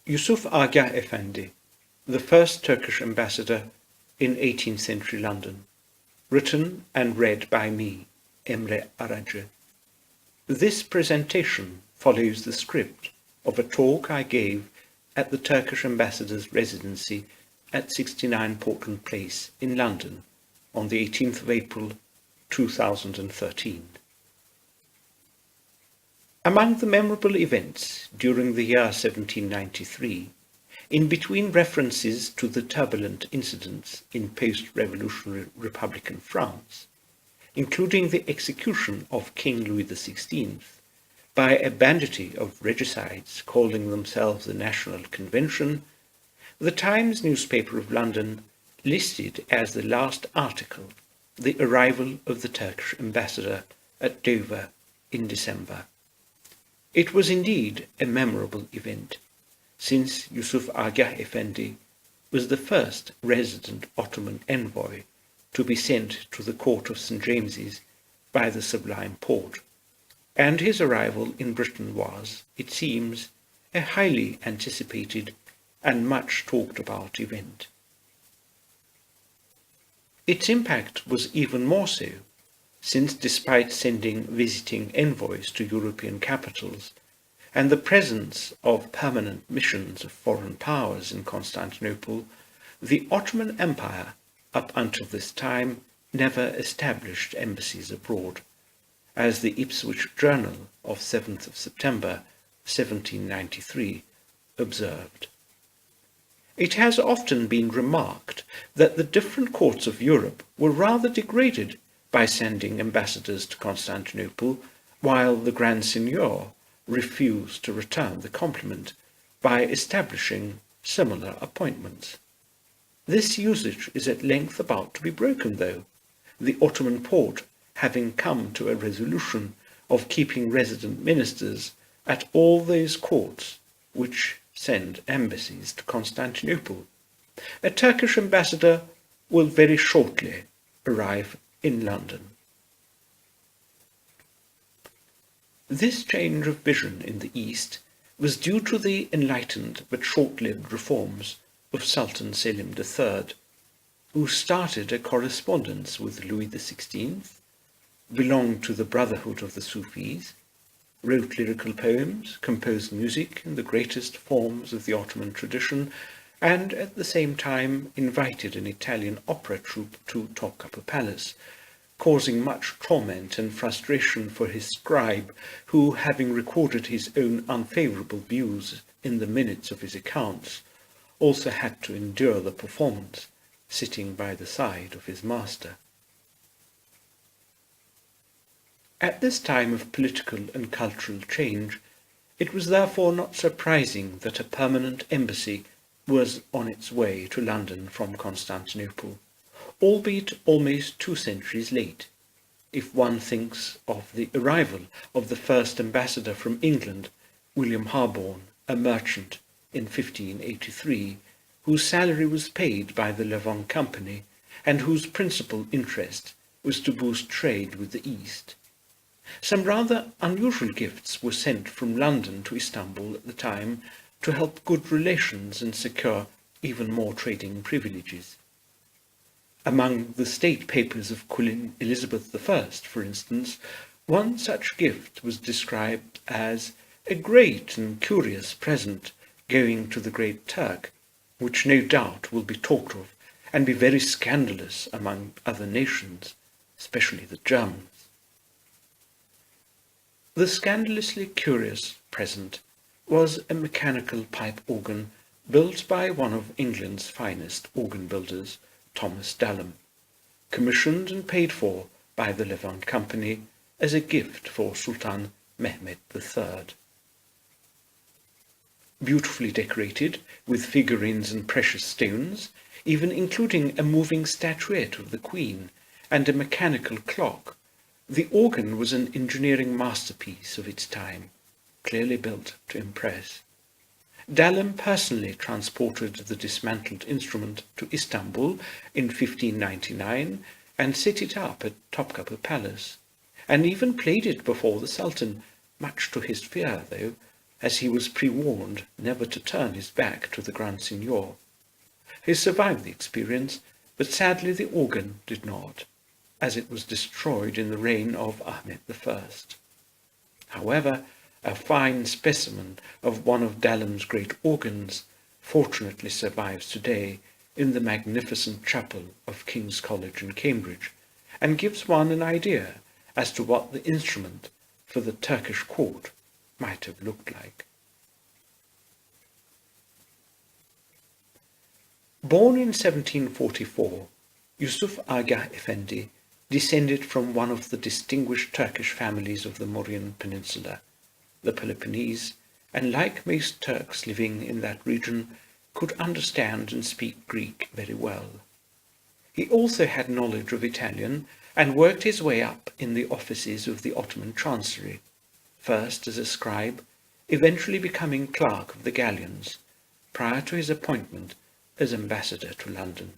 Yusuf Agâh Efendi, the first Turkish ambassador in 18th century London, written and read by me, Emre ARACI. This presentation follows the script of a talk I gave at the Turkish Ambassador's residency at 69 Portland Place in London on the 18th of April 2013. Among the memorable events during the year 1793, in between references to the turbulent incidents in post-revolutionary Republican France, including the execution of King Louis XVI by a banditry of regicides calling themselves the National Convention, the Times newspaper of London listed as the last article the arrival of the Turkish ambassador at Dover in December. It was indeed a memorable event, since Yusuf Agâh Efendi was the first resident Ottoman envoy to be sent to the court of St. James's by the Sublime Porte, and his arrival in Britain was, it seems, a highly anticipated and much talked about event. Its impact was even more so, since despite sending visiting envoys to European capitals and the presence of permanent missions of foreign powers in Constantinople, the Ottoman Empire, up until this time, never established embassies abroad, as the Ipswich Journal of 7th of September 1793 observed. It has often been remarked that the different courts of Europe were rather degraded by sending ambassadors to Constantinople, while the Grand Signior refused to return the compliment by establishing similar appointments. This usage is at length about to be broken, though, the Ottoman Porte having come to a resolution of keeping resident ministers at all those courts which send embassies to Constantinople. A Turkish ambassador will very shortly arrive in London. This change of vision in the East was due to the enlightened but short-lived reforms of Sultan Selim III, who started a correspondence with Louis XVI, belonged to the Brotherhood of the Sufis, wrote lyrical poems, composed music in the greatest forms of the Ottoman tradition, and at the same time invited an Italian opera troupe to Topkapi Palace, causing much torment and frustration for his scribe, who, having recorded his own unfavourable views in the minutes of his accounts, also had to endure the performance, sitting by the side of his master. At this time of political and cultural change, it was therefore not surprising that a permanent embassy was on its way to London from Constantinople, albeit almost 2 centuries late, if one thinks of the arrival of the first ambassador from England, William Harborne, a merchant, in 1583, whose salary was paid by the Levant Company, and whose principal interest was to boost trade with the East. Some rather unusual gifts were sent from London to Istanbul at the time to help good relations and secure even more trading privileges. Among the state papers of Queen Elizabeth I, for instance, one such gift was described as a great and curious present going to the Great Turk, which no doubt will be talked of and be very scandalous among other nations, especially the Germans. The scandalously curious present was a mechanical pipe organ built by one of England's finest organ builders, Thomas Dallam, commissioned and paid for by the Levant Company as a gift for Sultan Mehmed III. Beautifully decorated with figurines and precious stones, even including a moving statuette of the Queen and a mechanical clock, the organ was an engineering masterpiece of its time, clearly built to impress. Dalem personally transported the dismantled instrument to Istanbul in 1599 and set it up at Topkapı Palace, and even played it before the Sultan, much to his fear, though, as he was pre-warned never to turn his back to the Grand Signior. He survived the experience, but sadly the organ did not, as it was destroyed in the reign of Ahmed I. However, a fine specimen of one of Dalem's great organs fortunately survives today in the magnificent chapel of King's College in Cambridge, and gives one an idea as to what the instrument for the Turkish court might have looked like. Born in 1744, Yusuf Agâh Efendi descended from one of the distinguished Turkish families of the Mauryan Peninsula, the Peloponnese, and like most Turks living in that region, could understand and speak Greek very well. He also had knowledge of Italian and worked his way up in the offices of the Ottoman Chancery, first as a scribe, eventually becoming clerk of the galleons, prior to his appointment as ambassador to London.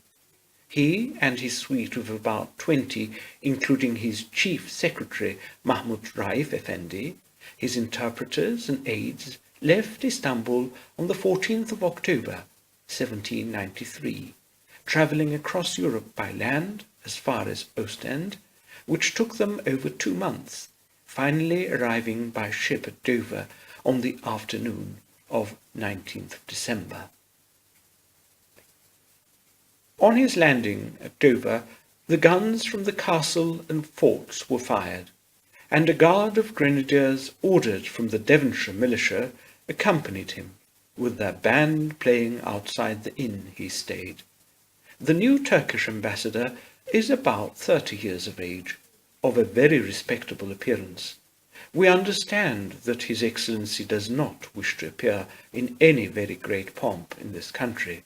He and his suite of about 20, including his chief secretary Mahmud Raif Effendi, his interpreters and aides, left Istanbul on the 14th of October, 1793, travelling across Europe by land as far as Ostend, which took them over 2 months, finally arriving by ship at Dover on the afternoon of 19th of December. On his landing at Dover, the guns from the castle and forts were fired, and a guard of grenadiers ordered from the Devonshire militia accompanied him, with their band playing outside the inn he stayed. The new Turkish ambassador is about 30 years of age, of a very respectable appearance. We understand that His Excellency does not wish to appear in any very great pomp in this country.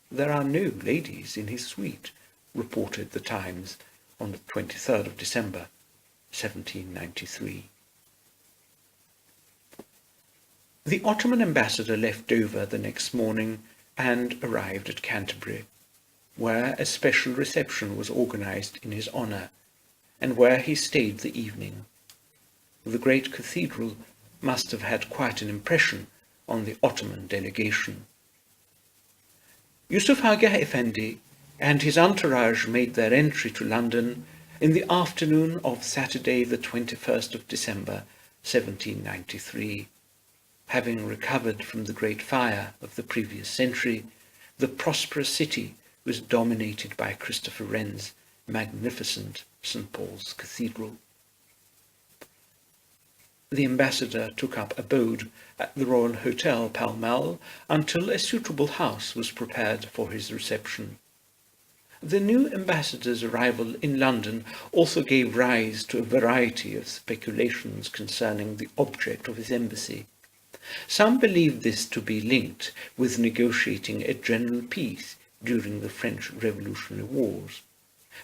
There are no ladies in his suite, reported the Times on the 23rd of December, 1793. The Ottoman ambassador left Dover the next morning and arrived at Canterbury, where a special reception was organised in his honour, and where he stayed the evening. The great cathedral must have had quite an impression on the Ottoman delegation. Yusuf Agâh Efendi and his entourage made their entry to London in the afternoon of Saturday the 21st of December, 1793. Having recovered from the great fire of the previous century, the prosperous city was dominated by Christopher Wren's magnificent St. Paul's Cathedral. The ambassador took up abode at the Royal Hotel, Pall Mall, until a suitable house was prepared for his reception. The new ambassador's arrival in London also gave rise to a variety of speculations concerning the object of his embassy. Some believed this to be linked with negotiating a general peace during the French Revolutionary Wars,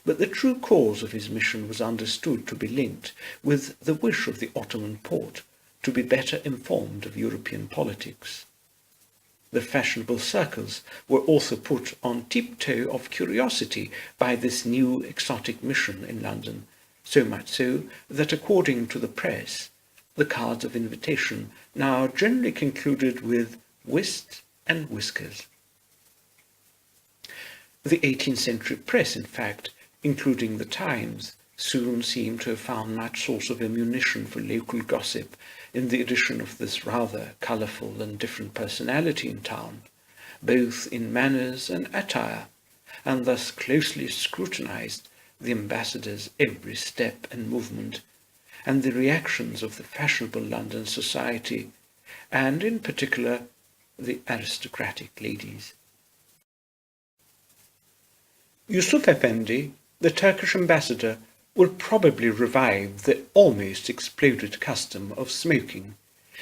but the true cause of his mission was understood to be linked with the wish of the Ottoman Porte to be better informed of European politics. The fashionable circles were also put on tiptoe of curiosity by this new exotic mission in London, so much so that, according to the press, the cards of invitation now generally concluded with whist and whiskers. The 18th century press, in fact, including the Times, soon seemed to have found much source of ammunition for local gossip in the addition of this rather colourful and different personality in town, both in manners and attire, and thus closely scrutinised the ambassador's every step and movement, and the reactions of the fashionable London society, and in particular the aristocratic ladies. Yusuf Efendi, the Turkish ambassador, will probably revive the almost exploded custom of smoking.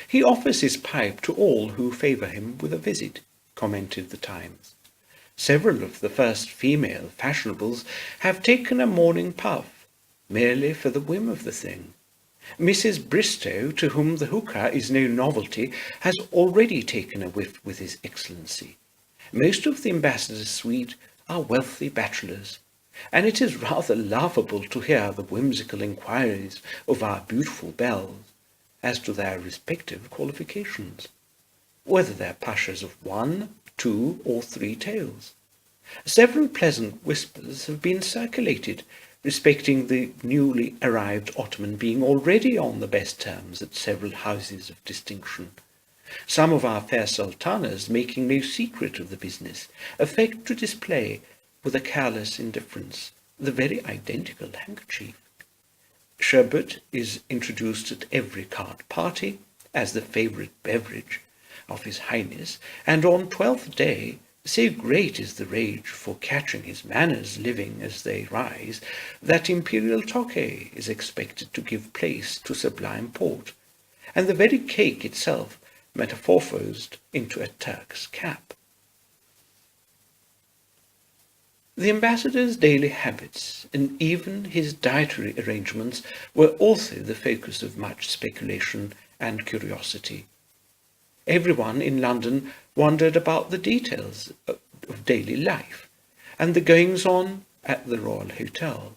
He offers his pipe to all who favour him with a visit, commented the Times. Several of the first female fashionables have taken a morning puff, merely for the whim of the thing. Mrs. Bristow, to whom the hookah is no novelty, has already taken a whiff with His Excellency. Most of the ambassador's suite are wealthy bachelors, and it is rather laughable to hear the whimsical inquiries of our beautiful belles as to their respective qualifications, whether they're pashas of 1, 2, or 3 tails. Several pleasant whispers have been circulated respecting the newly arrived Ottoman being already on the best terms at several houses of distinction. Some of our fair sultanas, making no secret of the business, affect to display, with a careless indifference, the very identical handkerchief. Sherbet is introduced at every card party as the favourite beverage of His Highness, and on 12th day, so great is the rage for catching his manners living as they rise, that imperial Tokay is expected to give place to Sublime Porte, and the very cake itself metamorphosed into a Turk's cap. The ambassador's daily habits, and even his dietary arrangements, were also the focus of much speculation and curiosity. Everyone in London wondered about the details of daily life and the goings-on at the Royal Hotel.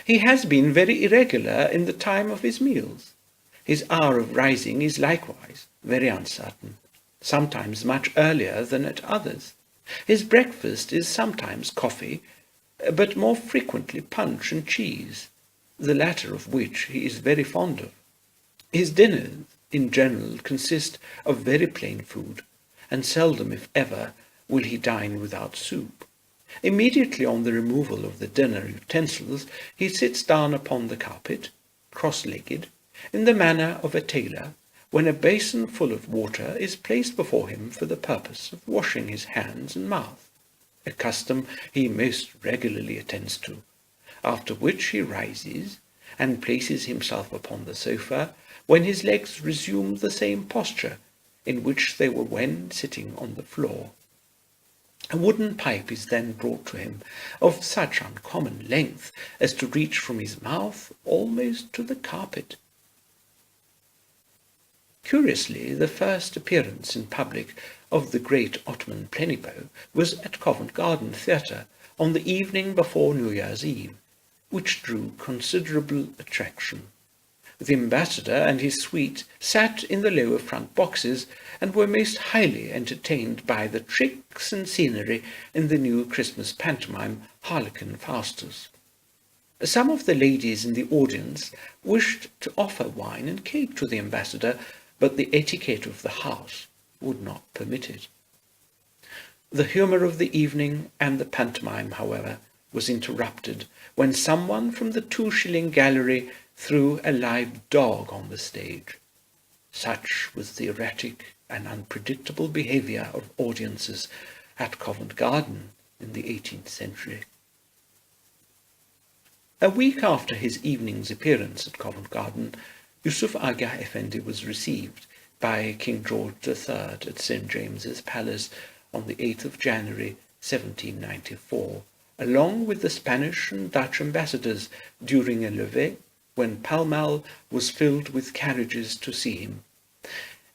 He has been very irregular in the time of his meals. His hour of rising is likewise very uncertain, sometimes much earlier than at others. His breakfast is sometimes coffee, but more frequently punch and cheese, the latter of which he is very fond of. His dinners, in general, consist of very plain food, and seldom, if ever, will he dine without soup. Immediately on the removal of the dinner utensils, he sits down upon the carpet, cross-legged, in the manner of a tailor, when a basin full of water is placed before him for the purpose of washing his hands and mouth, a custom he most regularly attends to, after which he rises and places himself upon the sofa, when his legs resume the same posture in which they were when sitting on the floor. A wooden pipe is then brought to him, of such uncommon length as to reach from his mouth almost to the carpet. Curiously, the first appearance in public of the great Ottoman plenipot was at Covent Garden Theatre on the evening before New Year's Eve, which drew considerable attraction. The ambassador and his suite sat in the lower front boxes and were most highly entertained by the tricks and scenery in the new Christmas pantomime Harlequin Faustus. Some of the ladies in the audience wished to offer wine and cake to the ambassador, but the etiquette of the house would not permit it. The humour of the evening and the pantomime, however, was interrupted when someone from the 2-shilling gallery threw a live dog on the stage. Such was the erratic and unpredictable behaviour of audiences at Covent Garden in the 18th century. A week after his evening's appearance at Covent Garden, Yusuf Agâh Efendi was received by King George III at St. James's Palace on the 8th of January 1794, along with the Spanish and Dutch ambassadors during a levée when Pall Mall was filled with carriages to see him.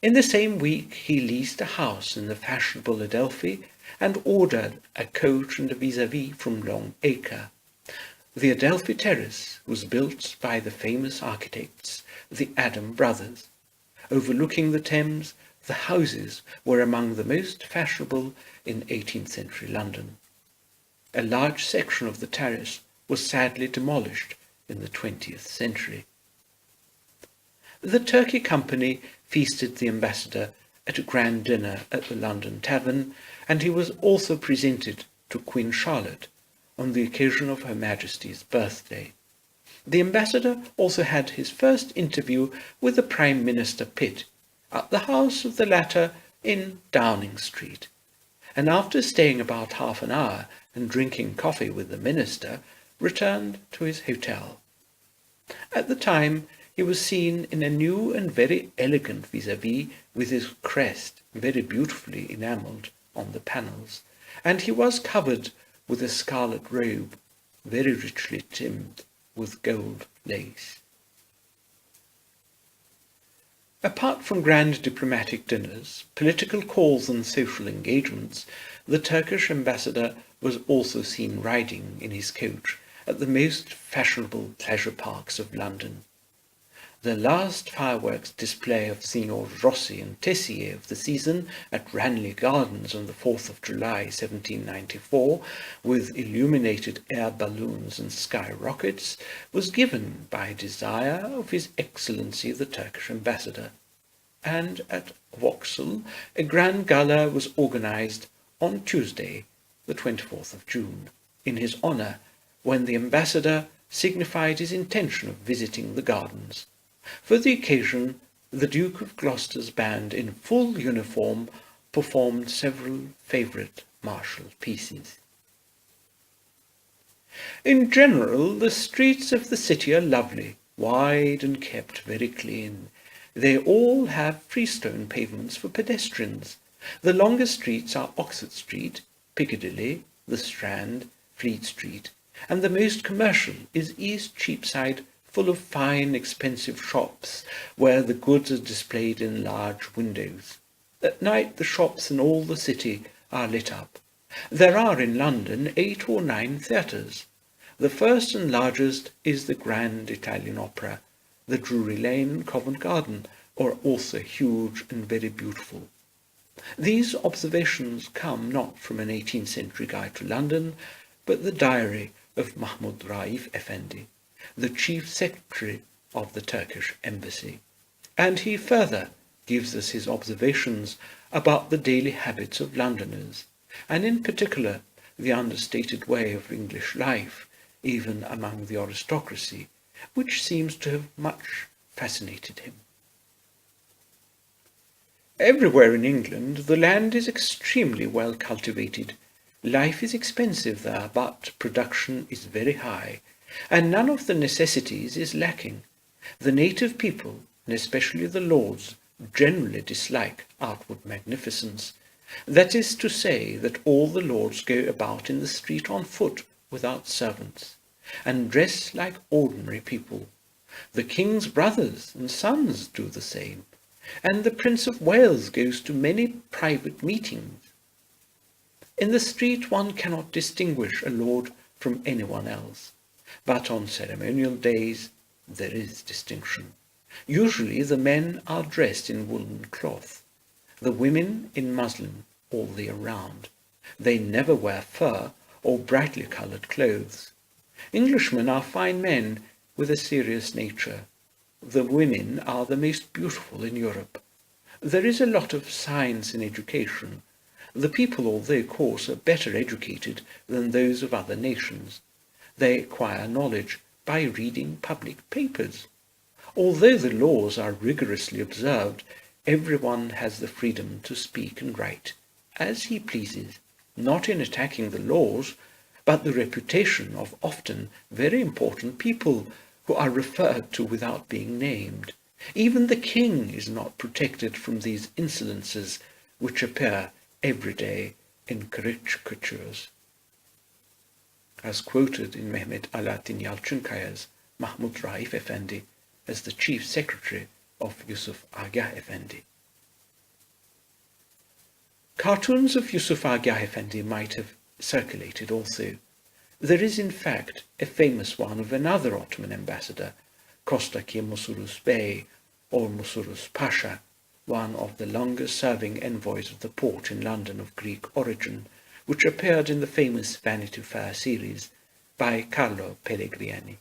In the same week he leased a house in the fashionable Adelphi and ordered a coach and a vis-à-vis from Long Acre. The Adelphi Terrace was built by the famous architects, the Adam brothers. Overlooking the Thames, the houses were among the most fashionable in 18th century London. A large section of the terrace was sadly demolished in the 20th century. The Turkey Company feasted the ambassador at a grand dinner at the London Tavern, and he was also presented to Queen Charlotte on the occasion of Her Majesty's birthday. The ambassador also had his first interview with the Prime Minister Pitt at the house of the latter in Downing Street, and after staying about half an hour and drinking coffee with the minister, returned to his hotel. At the time, he was seen in a new and very elegant vis-à-vis with his crest very beautifully enamelled on the panels, and he was covered with a scarlet robe very richly trimmed with gold lace. Apart from grand diplomatic dinners, political calls and social engagements, the Turkish ambassador was also seen riding in his coach at the most fashionable pleasure parks of London. The last fireworks display of Signor Rossi and Tessier of the season at Ranelagh Gardens on the 4th of July 1794, with illuminated air balloons and sky rockets, was given by desire of His Excellency the Turkish Ambassador, and at Vauxhall a grand gala was organised on Tuesday, the 24th of June, in his honour, when the ambassador signified his intention of visiting the gardens. For the occasion, the Duke of Gloucester's band in full uniform performed several favourite martial pieces. In general, the streets of the city are lovely, wide and kept very clean. They all have freestone pavements for pedestrians. The longest streets are Oxford Street, Piccadilly, the Strand, Fleet Street, and the most commercial is East Cheapside, full of fine, expensive shops, where the goods are displayed in large windows. At night the shops in all the city are lit up. There are in London 8 or 9 theatres. The first and largest is the Grand Italian Opera. The Drury Lane, Covent Garden, are also huge and very beautiful. These observations come not from an 18th century guide to London, but the diary of Mahmud Raif Effendi, the chief secretary of the Turkish embassy, and he further gives us his observations about the daily habits of Londoners, and in particular the understated way of English life, even among the aristocracy, which seems to have much fascinated him. Everywhere in England the land is extremely well cultivated. Life is expensive there, but production is very high, and none of the necessities is lacking. The native people, and especially the lords, generally dislike outward magnificence. That is to say that all the lords go about in the street on foot without servants, and dress like ordinary people. The king's brothers and sons do the same, and the Prince of Wales goes to many private meetings. In the street one cannot distinguish a lord from anyone else, but on ceremonial days there is distinction. Usually the men are dressed in woolen cloth, the women in muslin all the year round. They never wear fur or brightly coloured clothes. Englishmen are fine men with a serious nature. The women are the most beautiful in Europe. There is a lot of science in education. The people, although of course, are better educated than those of other nations. They acquire knowledge by reading public papers. Although the laws are rigorously observed, everyone has the freedom to speak and write as he pleases, not in attacking the laws, but the reputation of often very important people who are referred to without being named. Even the king is not protected from these insolences which appear every day in caricatures. As quoted in Mehmet Alaaddin Yalçınkaya's Mahmud Raif Effendi as the chief secretary of Yusuf Agâh Efendi. Cartoons of Yusuf Agâh Efendi might have circulated also. There is in fact a famous one of another Ottoman ambassador, Kostaki Musurus Bey or Musurus Pasha, one of the longest-serving envoys of the Porte in London of Greek origin, which appeared in the famous Vanity Fair series by Carlo Pellegrini,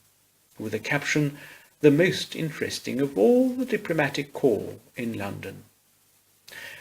with the caption, "The most interesting of all the diplomatic corps in London."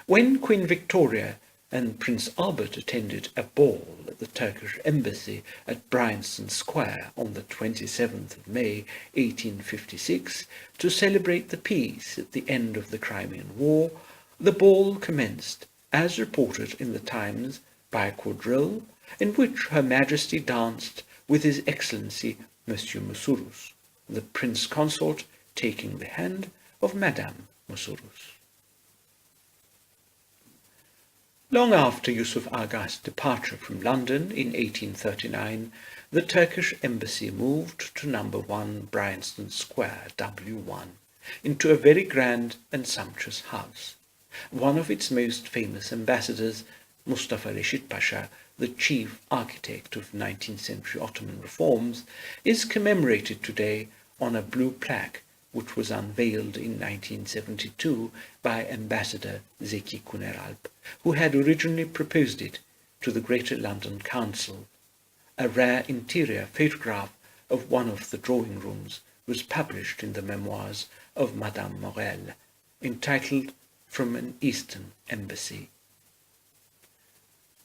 When Queen Victoria and Prince Albert attended a ball at the Turkish embassy at Bryanston Square on the 27th of May 1856 to celebrate the peace at the end of the Crimean War, the ball commenced, as reported in the Times, by a quadrille in which Her Majesty danced with His Excellency Monsieur Musurus, the Prince Consort taking the hand of Madame Musurus. Long after Yusuf Agah's departure from London in 1839, the Turkish embassy moved to number 1 Bryanston Square, W1, into a very grand and sumptuous house. One of its most famous ambassadors, Mustafa Reşit Pasha, the chief architect of 19th century Ottoman reforms, is commemorated today on a blue plaque which was unveiled in 1972 by Ambassador Zeki Kuneralp, who had originally proposed it to the Greater London Council. A rare interior photograph of one of the drawing rooms was published in the memoirs of Madame Morel, entitled From an Eastern Embassy.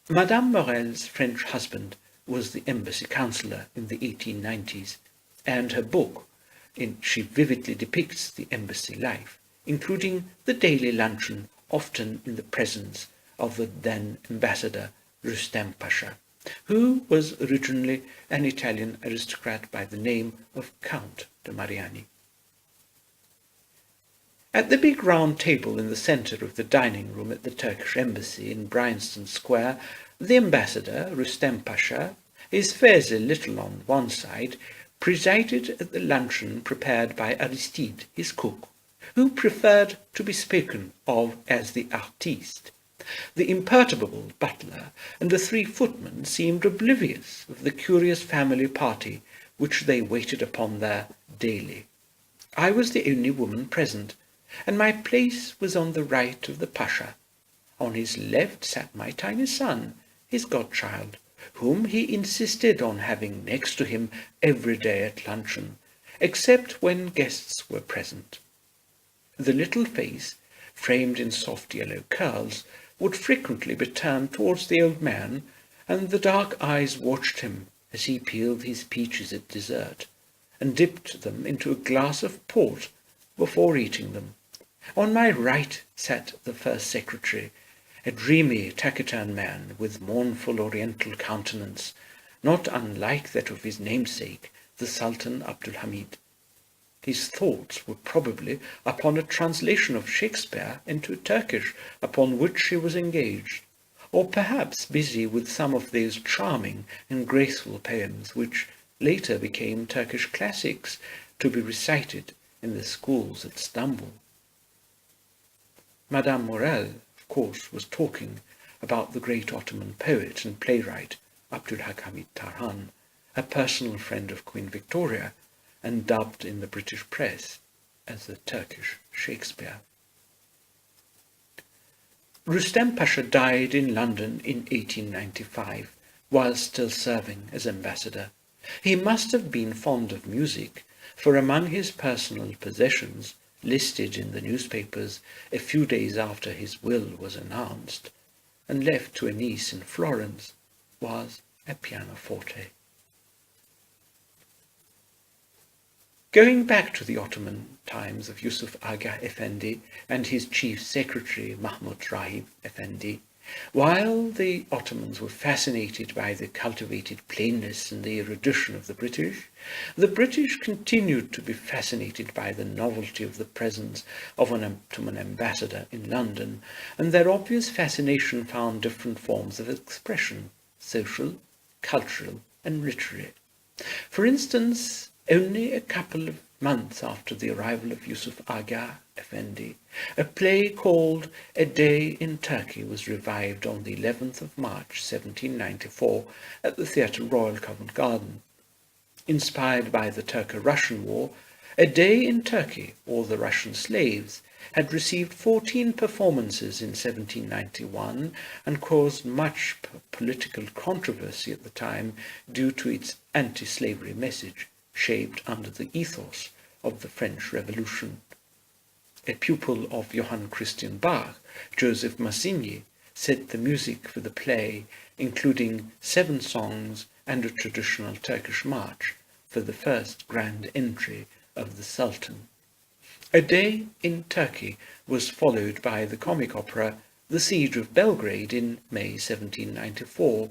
Madame Morel's French husband was the embassy councillor in the 1890s, and her book, she vividly depicts the embassy life, including the daily luncheon, often in the presence of the then ambassador Rustem Pasha, who was originally an Italian aristocrat by the name of Count de Mariani. At the big round table in the centre of the dining room at the Turkish Embassy in Bryanston Square, the ambassador, Rustem Pasha, his fez little on one side, presided at the luncheon prepared by Aristide, his cook, who preferred to be spoken of as the artiste. The imperturbable butler and the 3 footmen seemed oblivious of the curious family party which they waited upon there daily. I was the only woman present, and my place was on the right of the Pasha. On his left sat my tiny son, his godchild, whom he insisted on having next to him every day at luncheon, except when guests were present. The little face, framed in soft yellow curls, would frequently be turned towards the old man, and the dark eyes watched him as he peeled his peaches at dessert, and dipped them into a glass of port before eating them. On my right sat the first secretary, a dreamy, taciturn man with mournful oriental countenance, not unlike that of his namesake, the Sultan Abdul Hamid. His thoughts were probably upon a translation of Shakespeare into Turkish upon which he was engaged, or perhaps busy with some of those charming and graceful poems which later became Turkish classics to be recited in the schools at Stamboul. Madame Morel, of course, was talking about the great Ottoman poet and playwright Abdülhamid Tarhan, a personal friend of Queen Victoria, and dubbed in the British press as the Turkish Shakespeare. Rustem Pasha died in London in 1895, while still serving as ambassador. He must have been fond of music, for among his personal possessions, listed in the newspapers a few days after his will was announced, and left to a niece in Florence, was a pianoforte. Going back to the Ottoman times of Yusuf Agâh Efendi and his chief secretary Mahmud Rahib Efendi, while the Ottomans were fascinated by the cultivated plainness and the erudition of the British continued to be fascinated by the novelty of the presence of an Ottoman ambassador in London, and their obvious fascination found different forms of expression: social, cultural, and literary. For instance, only a couple of months after the arrival of Yusuf Agâh Efendi, a play called A Day in Turkey was revived on the 11th of March 1794 at the Theatre Royal, Covent Garden. Inspired by the Turco-Russian War, A Day in Turkey, or The Russian Slaves, had received 14 performances in 1791 and caused much political controversy at the time due to its anti-slavery message, shaped under the ethos of the French Revolution. A pupil of Johann Christian Bach, Joseph Massigny, set the music for the play, including 7 songs and a traditional Turkish march for the first grand entry of the Sultan. A Day in Turkey was followed by the comic opera The Siege of Belgrade in May 1794,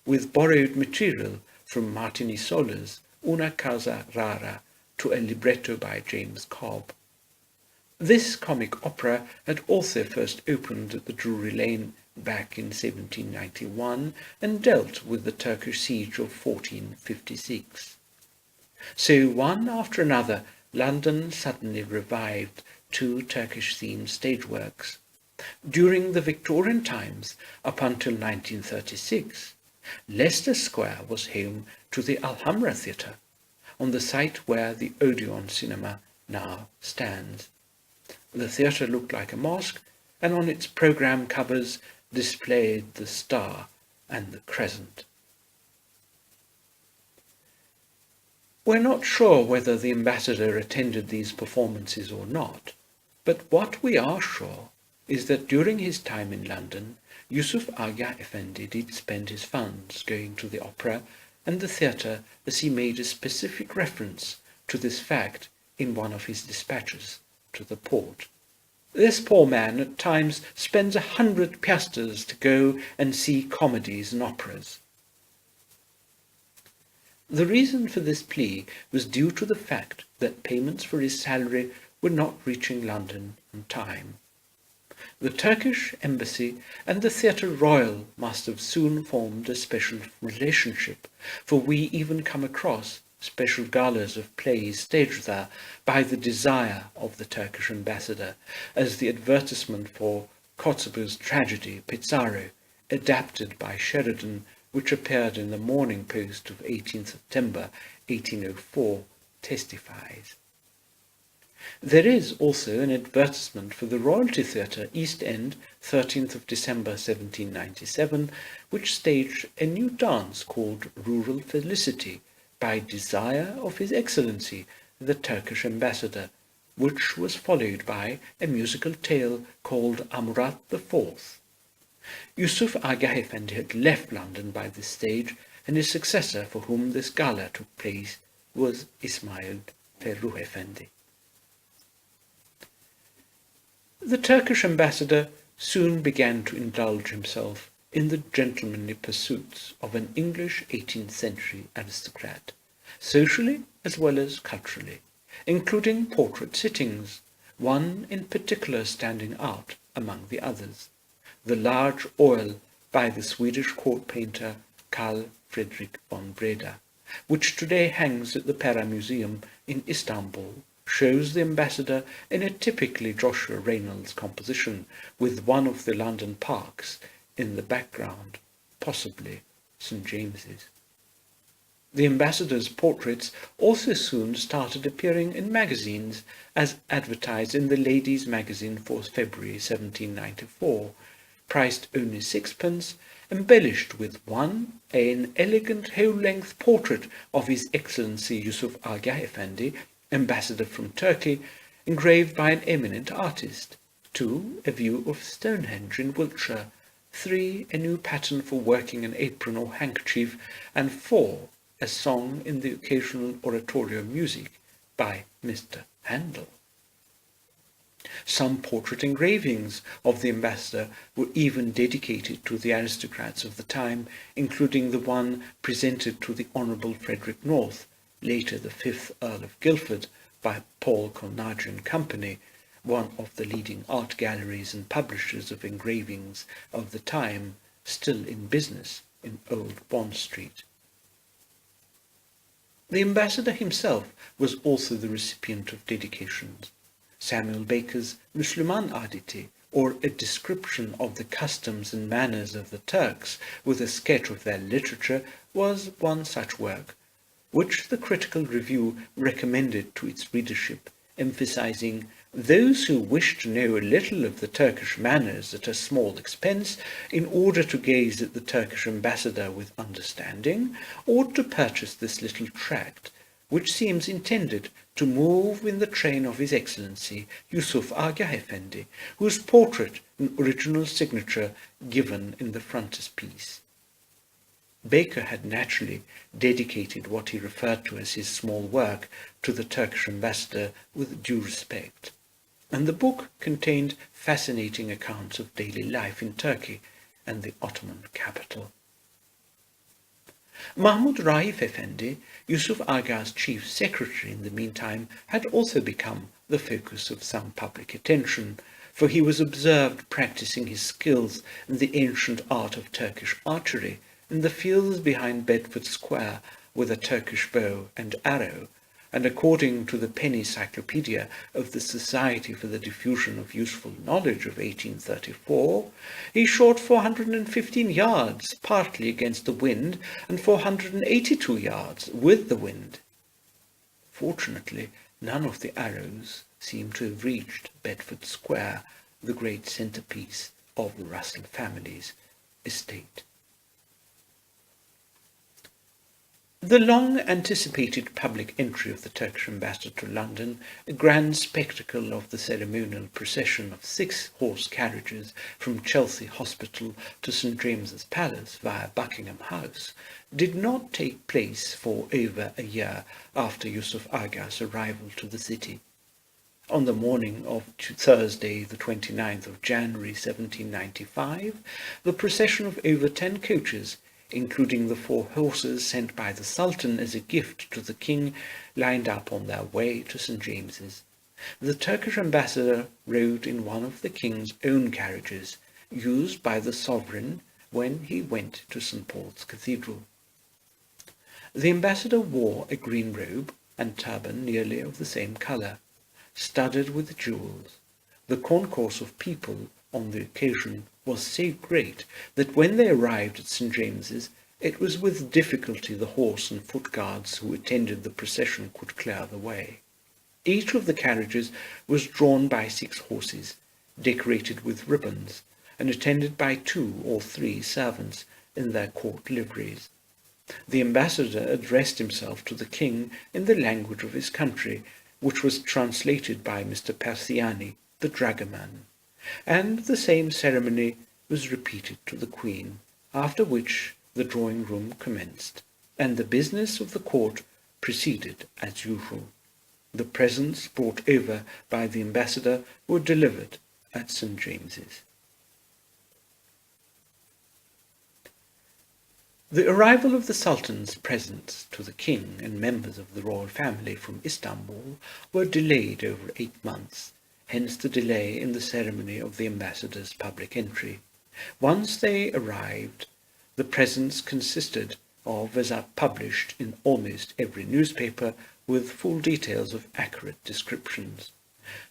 with borrowed material from Martini Sola's Una Casa Rara to a libretto by James Cobb. This comic opera had also first opened at the Drury Lane back in 1791 and dealt with the Turkish siege of 1456. So one after another, London suddenly revived two Turkish-themed stage works. During the Victorian times, up until 1936, Leicester Square was home to the Alhambra Theatre, on the site where the Odeon Cinema now stands. The theatre looked like a mosque, and on its programme covers displayed the star and the crescent. We're not sure whether the ambassador attended these performances or not, but what we are sure is that during his time in London, Yusuf Agâh Efendi did spend his funds going to the opera and the theatre, as he made a specific reference to this fact in one of his dispatches to the Porte. This poor man at times spends 100 piastres to go and see comedies and operas. The reason for this plea was due to the fact that payments for his salary were not reaching London on time. The Turkish embassy and the Theatre Royal must have soon formed a special relationship, for we even come across special galas of plays staged there by the desire of the Turkish ambassador, as the advertisement for Kotzebue's tragedy Pizarro, adapted by Sheridan, which appeared in the Morning Post of 18 September 1804, testifies. There is also an advertisement for the Royalty Theatre, East End, 13th of December 1797, which staged a new dance called Rural Felicity by desire of His Excellency the Turkish Ambassador, which was followed by a musical tale called Amurath IV. Yusuf Agâh Efendi had left London by this stage, and his successor, for whom this gala took place, was Ismail Ferruh Efendi. The Turkish ambassador soon began to indulge himself in the gentlemanly pursuits of an English 18th century aristocrat, socially as well as culturally, including portrait sittings, one in particular standing out among the others, the large oil by the Swedish court painter Carl Friedrich von Breda, which today hangs at the Pera Museum in Istanbul, shows the ambassador in a typically Joshua Reynolds composition, with one of the London parks in the background, possibly St. James's. The ambassador's portraits also soon started appearing in magazines, as advertised in the Ladies' Magazine for February 1794, priced only sixpence, embellished with an elegant whole-length portrait of His Excellency Yusuf Agâh Efendi, ambassador from Turkey, engraved by an eminent artist, 2, a view of Stonehenge in Wiltshire, 3, a new pattern for working an apron or handkerchief, and 4, a song in the occasional oratorio music by Mr. Handel. Some portrait engravings of the ambassador were even dedicated to the aristocrats of the time, including the one presented to the Honourable Frederick North, later the 5th Earl of Guildford, by Paul Colnaghi and Company, one of the leading art galleries and publishers of engravings of the time, still in business in Old Bond Street. The ambassador himself was also the recipient of dedications. Samuel Baker's Müslüman Adeti, or a description of the customs and manners of the Turks with a sketch of their literature, was one such work, which the Critical Review recommended to its readership, emphasizing those who wish to know a little of the Turkish manners at a small expense, in order to gaze at the Turkish ambassador with understanding, ought to purchase this little tract, which seems intended to move in the train of His Excellency Yusuf Agâh Efendi, whose portrait and original signature given in the frontispiece. Baker had naturally dedicated what he referred to as his small work to the Turkish ambassador with due respect, and the book contained fascinating accounts of daily life in Turkey and the Ottoman capital. Mahmud Raif Efendi, Yusuf Agâh's chief secretary in the meantime, had also become the focus of some public attention, for he was observed practicing his skills in the ancient art of Turkish archery in the fields behind Bedford Square with a Turkish bow and arrow, and according to the penny cyclopedia of the Society for the Diffusion of Useful Knowledge of 1834, he shot 415 yards, partly against the wind, and 482 yards with the wind. Fortunately, none of the arrows seem to have reached Bedford Square, the great centrepiece of the Russell family's estate. The long-anticipated public entry of the Turkish ambassador to London, a grand spectacle of the ceremonial procession of 6 horse carriages from Chelsea Hospital to St James's Palace via Buckingham House, did not take place for over a year after Yusuf Agâh's arrival to the city. On the morning of Thursday, the 29th of January 1795, the procession of over 10 coaches, including the 4 horses sent by the Sultan as a gift to the king, lined up on their way to St James's. The Turkish ambassador rode in one of the king's own carriages, used by the sovereign when he went to St Paul's Cathedral. The ambassador wore a green robe and turban nearly of the same colour, studded with jewels. The concourse of people on the occasion was so great that when they arrived at St James's, it was with difficulty the horse and foot guards who attended the procession could clear the way. Each of the carriages was drawn by 6 horses, decorated with ribbons, and attended by 2 or 3 servants in their court liveries. The ambassador addressed himself to the king in the language of his country, which was translated by Mr Persiani, the dragoman, and the same ceremony was repeated to the Queen, after which the drawing-room commenced, and the business of the court proceeded as usual. The presents brought over by the ambassador were delivered at St James's. The arrival of the Sultan's presents to the king and members of the royal family from Istanbul were delayed over 8 months, hence the delay in the ceremony of the ambassador's public entry. Once they arrived, the presents consisted of, as are published in almost every newspaper, with full details of accurate descriptions.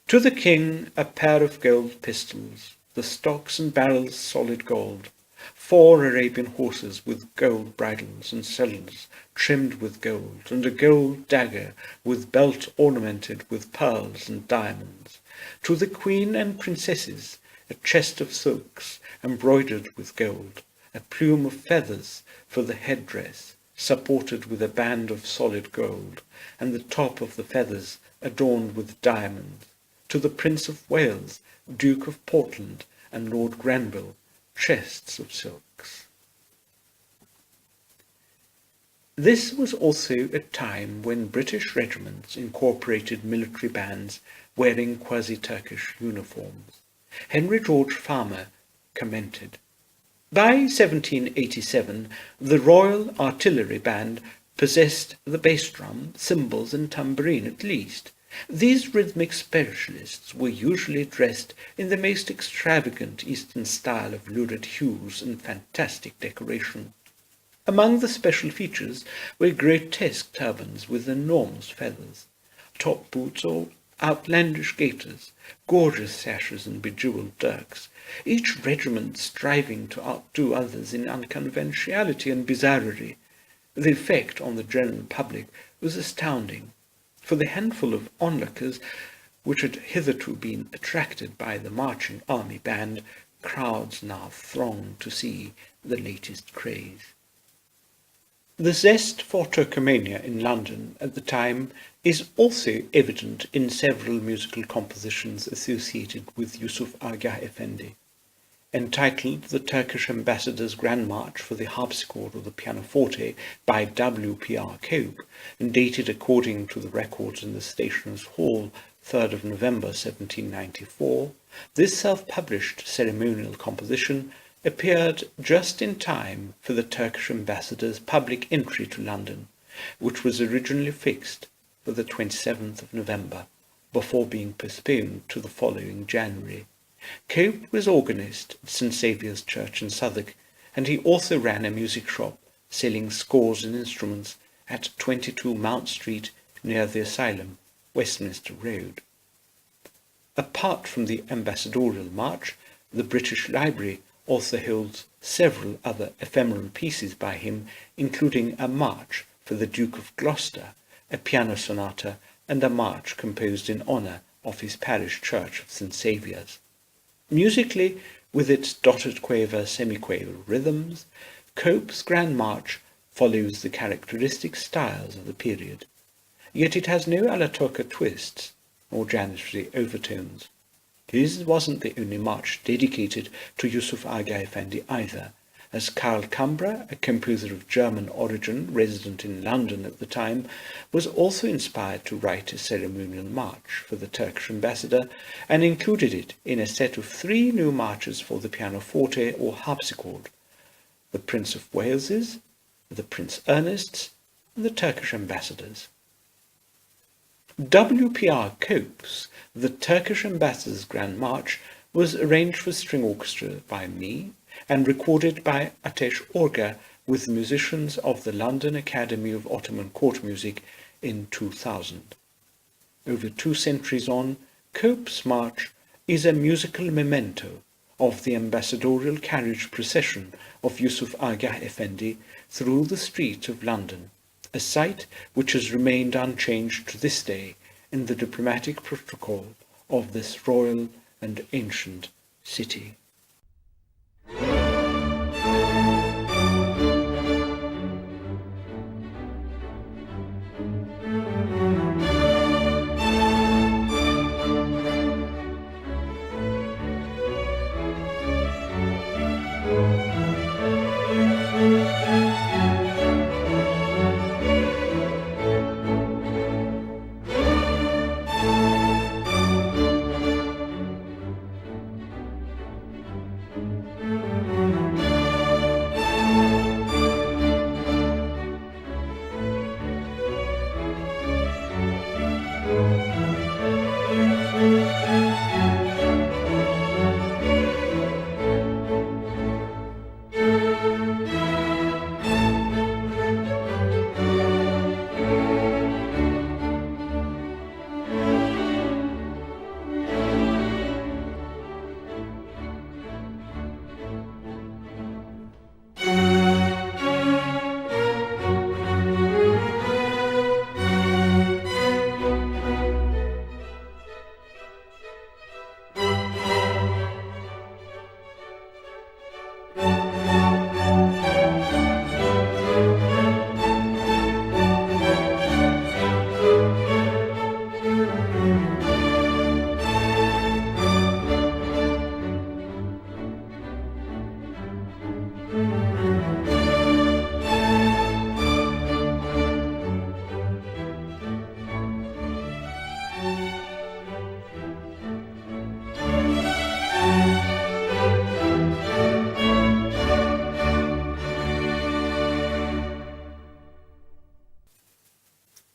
To the king, a pair of gold pistols, the stocks and barrels solid gold, 4 Arabian horses with gold bridles and saddles trimmed with gold, and a gold dagger with belt ornamented with pearls and diamonds. To the queen and princesses, a chest of silks embroidered with gold, a plume of feathers for the headdress, supported with a band of solid gold, and the top of the feathers adorned with diamonds. To the Prince of Wales, Duke of Portland, and Lord Granville, chests of silks. This was also a time when British regiments incorporated military bands wearing quasi-Turkish uniforms. Henry George Farmer commented, "By 1787, the Royal Artillery Band possessed the bass drum, cymbals, and tambourine at least. These rhythmic specialists were usually dressed in the most extravagant Eastern style of lurid hues and fantastic decoration. Among the special features were grotesque turbans with enormous feathers, top boots or outlandish gaiters, gorgeous sashes and bejewelled dirks, each regiment striving to outdo others in unconventionality and bizarrerie. The effect on the general public was astounding. For the handful of onlookers which had hitherto been attracted by the marching army band, crowds now thronged to see the latest craze." The zest for Turkomania in London at the time is also evident in several musical compositions associated with Yusuf Agâh Efendi. Entitled The Turkish Ambassador's Grand March for the Harpsichord or the Pianoforte by W.P.R. Cope, and dated according to the records in the Stationers' Hall, 3rd of November 1794, this self-published ceremonial composition appeared just in time for the Turkish ambassador's public entry to London, which was originally fixed for the 27th of November, before being postponed to the following January. Cope was organist at St Saviour's Church in Southwark, and he also ran a music shop selling scores and instruments at 22 Mount Street, near the Asylum, Westminster Road. Apart from the ambassadorial march, the British Library also holds several other ephemeral pieces by him, including a march for the Duke of Gloucester, a piano sonata, and a march composed in honour of his parish church of St Saviour's. Musically, with its dotted quaver, semiquaver rhythms, Cope's Grand March follows the characteristic styles of the period, yet it has no alla turca twists or janissary overtones. His wasn't the only march dedicated to Yusuf Agâh Efendi either, as Karl Cambra, a composer of German origin resident in London at the time, was also inspired to write a ceremonial march for the Turkish ambassador and included it in a set of 3 new marches for the pianoforte or harpsichord: the Prince of Wales's, the Prince Ernest's, and the Turkish ambassador's. W.P.R. Cope's The Turkish Ambassador's Grand March was arranged for string orchestra by me and recorded by Ateş Orga with musicians of the London Academy of Ottoman Court Music in 2000. Over 2 centuries on, Cope's march is a musical memento of the ambassadorial carriage procession of Yusuf Agâh Efendi through the streets of London, a sight which has remained unchanged to this day in the diplomatic protocol of this royal and ancient city.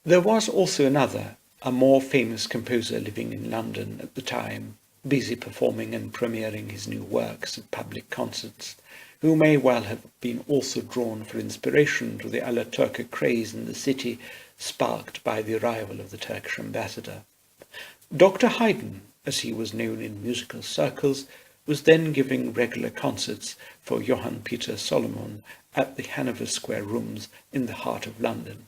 There was also another, a more famous composer living in London at the time, busy performing and premiering his new works at public concerts, who may well have been also drawn for inspiration to the alla turca craze in the city sparked by the arrival of the Turkish ambassador. Dr. Haydn, as he was known in musical circles, was then giving regular concerts for Johann Peter Solomon at the Hanover Square Rooms in the heart of London.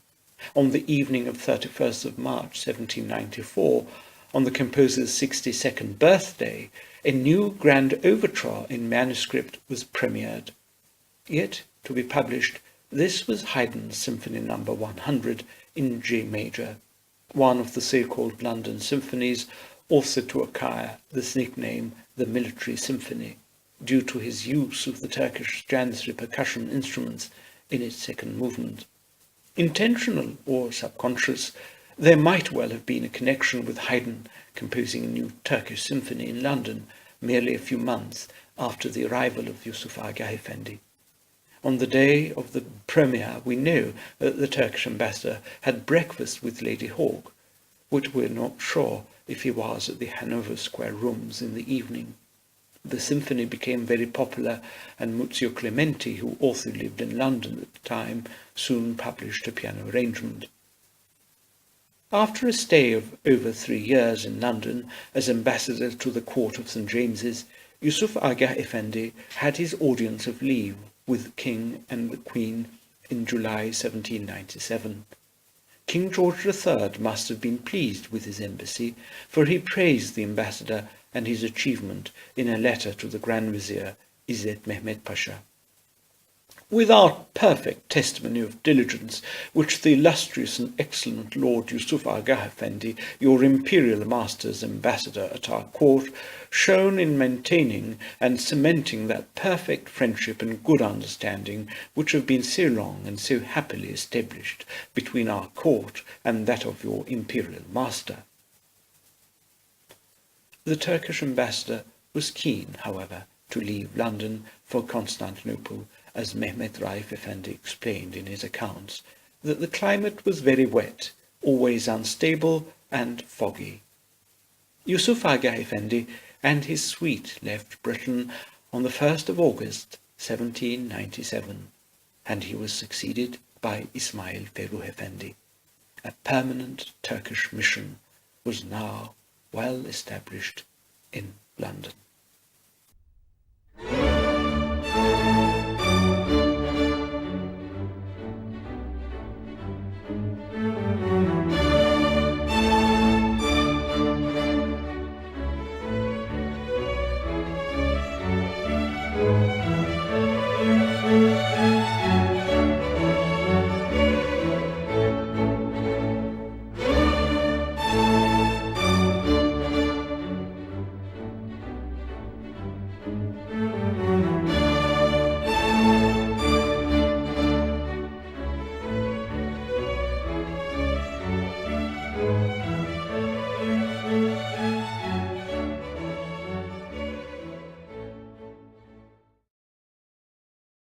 On the evening of 31st of March 1794, on the composer's 62nd birthday, a new grand overture in manuscript was premiered. Yet, to be published, this was Haydn's Symphony No. 100 in G major, one of the so-called London symphonies, also to acquire this nickname, the Military Symphony, due to his use of the Turkish Janissary percussion instruments in its second movement. Intentional or subconscious, there might well have been a connection with Haydn composing a new Turkish symphony in London merely a few months after the arrival of Yusuf Agâh Efendi. On the day of the premiere, we know that the Turkish ambassador had breakfast with Lady Hawke, but we're not sure if he was at the Hanover Square Rooms in the evening. The symphony became very popular, and Muzio Clementi, who also lived in London at the time, soon published a piano arrangement. After a stay of over 3 years in London as ambassador to the court of St. James's, Yusuf Agâh Efendi had his audience of leave with the King and the Queen in July 1797. King George III must have been pleased with his embassy, for he praised the ambassador and his achievement in a letter to the Grand Vizier, İzzet Mehmet Pasha. Without perfect testimony of diligence, which the illustrious and excellent Lord Yusuf Agâh Efendi, your imperial master's ambassador at our court, shone in maintaining and cementing that perfect friendship and good understanding which have been so long and so happily established between our court and that of your imperial master. The Turkish ambassador was keen, however, to leave London for Constantinople, as Mehmet Raif Efendi explained in his accounts, that the climate was very wet, always unstable and foggy. Yusuf Agâh Efendi and his suite left Britain on the 1st of August 1797, and he was succeeded by Ismail Ferruh Efendi. A permanent Turkish mission was now well established in London.